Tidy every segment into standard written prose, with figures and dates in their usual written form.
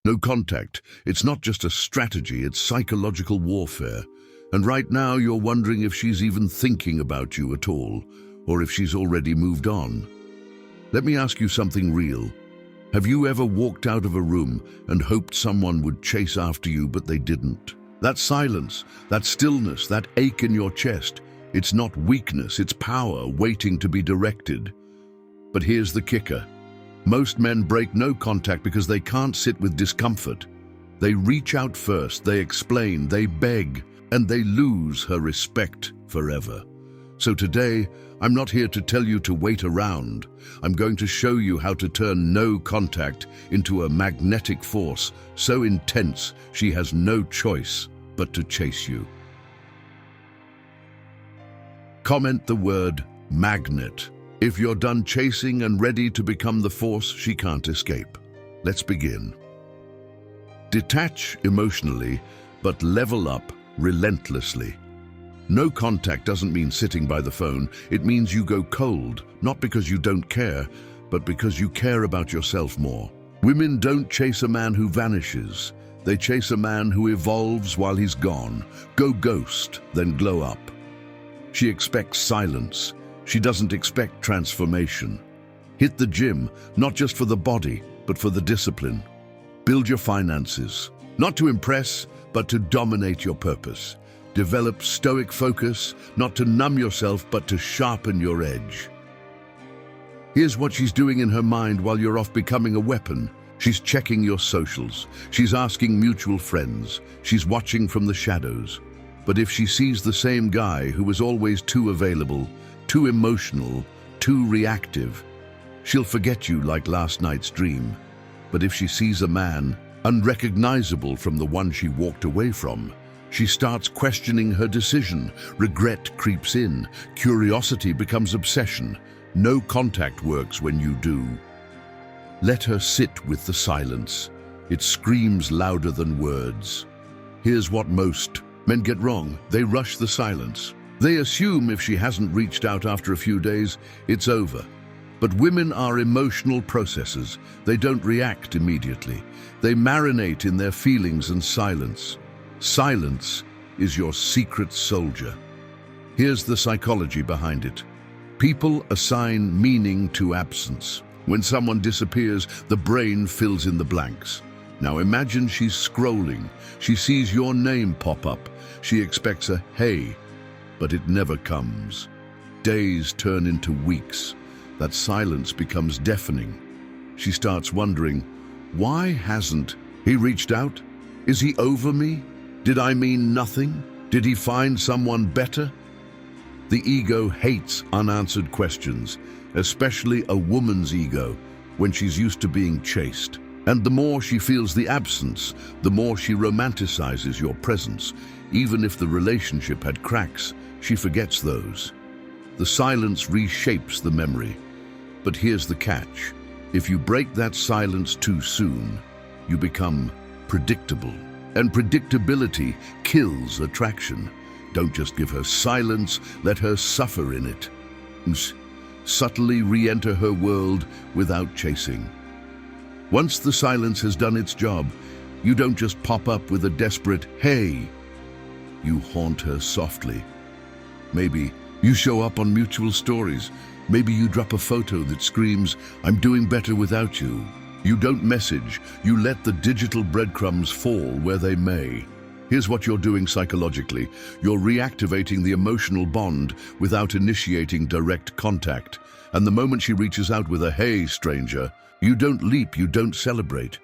No contact. It's not just a strategy, it's psychological warfare. And right now you're wondering if she's even thinking about you at all, or if she's already moved on. Let me ask you something real. Have you ever walked out of a room and hoped someone would chase after you, but they didn't? That silence, that stillness, that ache in your chest, it's not weakness, it's power waiting to be directed. But here's the kicker. Most men break no contact because they can't sit with discomfort. They reach out first, they explain, they beg, and they lose her respect forever. So today, I'm not here to tell you to wait around. I'm going to show you how to turn no contact into a magnetic force so intense she has no choice but to chase you. Comment the word magnet if you're done chasing and ready to become the force she can't escape. Let's begin. Detach emotionally, but level up relentlessly. No contact doesn't mean sitting by the phone. It means you go cold, not because you don't care, but because you care about yourself more. Women don't chase a man who vanishes. They chase a man who evolves while he's gone. Go ghost, then glow up. She expects silence. She doesn't expect transformation. Hit the gym, not just for the body, but for the discipline. Build your finances, not to impress, but to dominate your purpose. Develop stoic focus, not to numb yourself, but to sharpen your edge. Here's what she's doing in her mind while you're off becoming a weapon. She's checking your socials. She's asking mutual friends. She's watching from the shadows. But if she sees the same guy who was always too available, too emotional, too reactive, she'll forget you like last night's dream. But if she sees a man unrecognizable from the one she walked away from, she starts questioning her decision. Regret creeps in. Curiosity becomes obsession. No contact works when you do. Let her sit with the silence. It screams louder than words. Here's what most men get wrong. They rush the silence. They assume if she hasn't reached out after a few days, it's over. But women are emotional processors. They don't react immediately. They marinate in their feelings and silence. Silence is your secret soldier. Here's the psychology behind it. People assign meaning to absence. When someone disappears, the brain fills in the blanks. Now imagine she's scrolling. She sees your name pop up. She expects a hey, but it never comes. Days turn into weeks. That silence becomes deafening. She starts wondering, why hasn't he reached out? Is he over me? Did I mean nothing? Did he find someone better? The ego hates unanswered questions, especially a woman's ego, when she's used to being chased. And the more she feels the absence, the more she romanticizes your presence. Even if the relationship had cracks, she forgets those. The silence reshapes the memory. But here's the catch. If you break that silence too soon, you become predictable. And predictability kills attraction. Don't just give her silence, let her suffer in it. Subtly re-enter her world without chasing. Once the silence has done its job, you don't just pop up with a desperate, hey. You haunt her softly. Maybe you show up on mutual stories. Maybe you drop a photo that screams, I'm doing better without you. You don't message, you let the digital breadcrumbs fall where they may. Here's what you're doing psychologically. You're reactivating the emotional bond without initiating direct contact. And the moment she reaches out with a hey, stranger, you don't leap, you don't celebrate.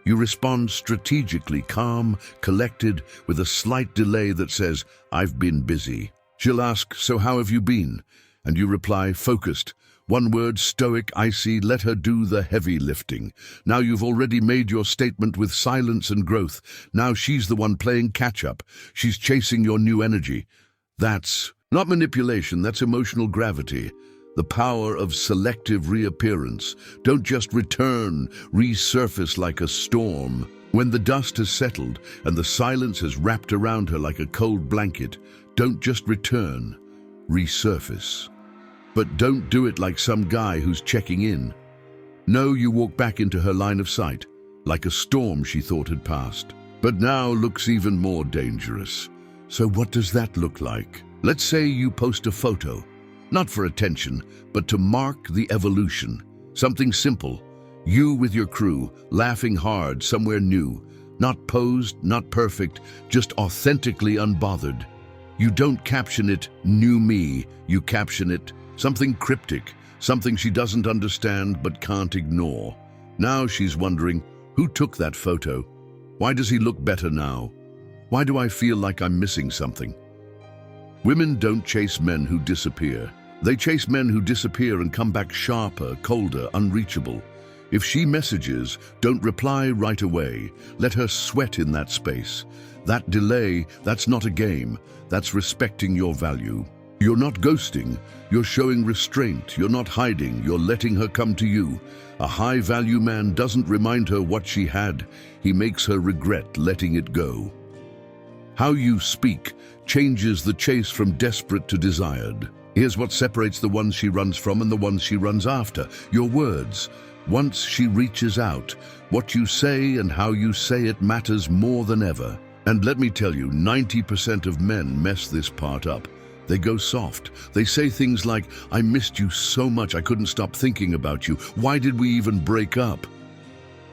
You respond strategically, calm, collected, with a slight delay that says, I've been busy. She'll ask, so how have you been? And you reply, focused. One word, stoic, icy, let her do the heavy lifting. Now you've already made your statement with silence and growth. Now she's the one playing catch-up. She's chasing your new energy. That's not manipulation, that's emotional gravity. The power of selective reappearance. Don't just return, resurface like a storm. When the dust has settled and the silence has wrapped around her like a cold blanket, don't just return, resurface. But don't do it like some guy who's checking in. No, you walk back into her line of sight. like a storm she thought had passed, but now looks even more dangerous. So what does that look like? Let's say you post a photo, not for attention, but to mark the evolution. Something simple, you with your crew, laughing hard somewhere new, not posed, not perfect, just authentically unbothered. You don't caption it, "New me," you caption it, something cryptic, something she doesn't understand but can't ignore. Now she's wondering, who took that photo? Why does he look better now? Why do I feel like I'm missing something? Women don't chase men who disappear. They chase men who disappear and come back sharper, colder, unreachable. If she messages, don't reply right away. Let her sweat in that space. That delay, that's not a game. That's respecting your value. You're not ghosting. You're showing restraint. You're not hiding. You're letting her come to you. A high-value man doesn't remind her what she had. He makes her regret letting it go. How you speak changes the chase from desperate to desired. Here's what separates the ones she runs from and the ones she runs after. Your words. Once she reaches out, what you say and how you say it matters more than ever. And let me tell you, 90% of men mess this part up. They go soft. They say things like, "I missed you so much, I couldn't stop thinking about you. Why did we even break up?"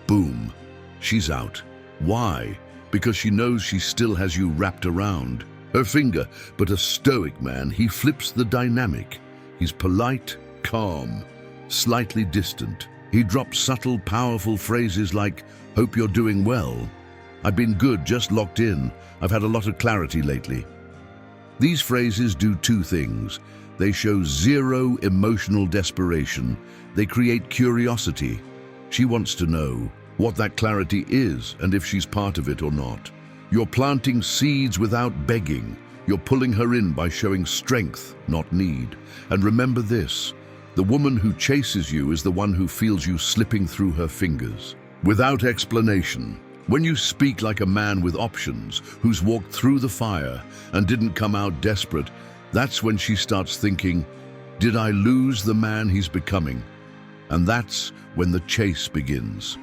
Boom. She's out. Why? Because she knows she still has you wrapped around her finger. But a stoic man, he flips the dynamic. He's polite, calm, slightly distant. He drops subtle, powerful phrases like, "Hope you're doing well. I've been good, just locked in. I've had a lot of clarity lately." These phrases do two things. They show zero emotional desperation. They create curiosity. She wants to know what that clarity is and if she's part of it or not. You're planting seeds without begging. You're pulling her in by showing strength, not need. And remember this, the woman who chases you is the one who feels you slipping through her fingers, without explanation. When you speak like a man with options, who's walked through the fire and didn't come out desperate, that's when she starts thinking, did I lose the man he's becoming? And that's when the chase begins.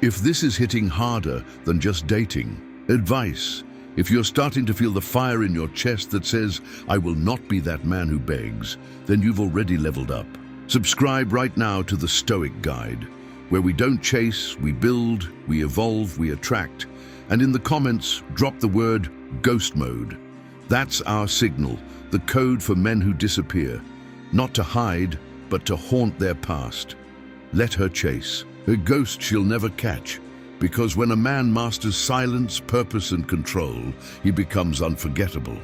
If this is hitting harder than just dating, advice. If you're starting to feel the fire in your chest that says, "I will not be that man who begs," then you've already leveled up. Subscribe right now to the Stoic Guide, where we don't chase, we build, we evolve, we attract. And in the comments, drop the word ghost mode. That's our signal, the code for men who disappear. Not to hide, but to haunt their past. Let her chase. A ghost she'll never catch. Because when a man masters silence, purpose, and control, he becomes unforgettable.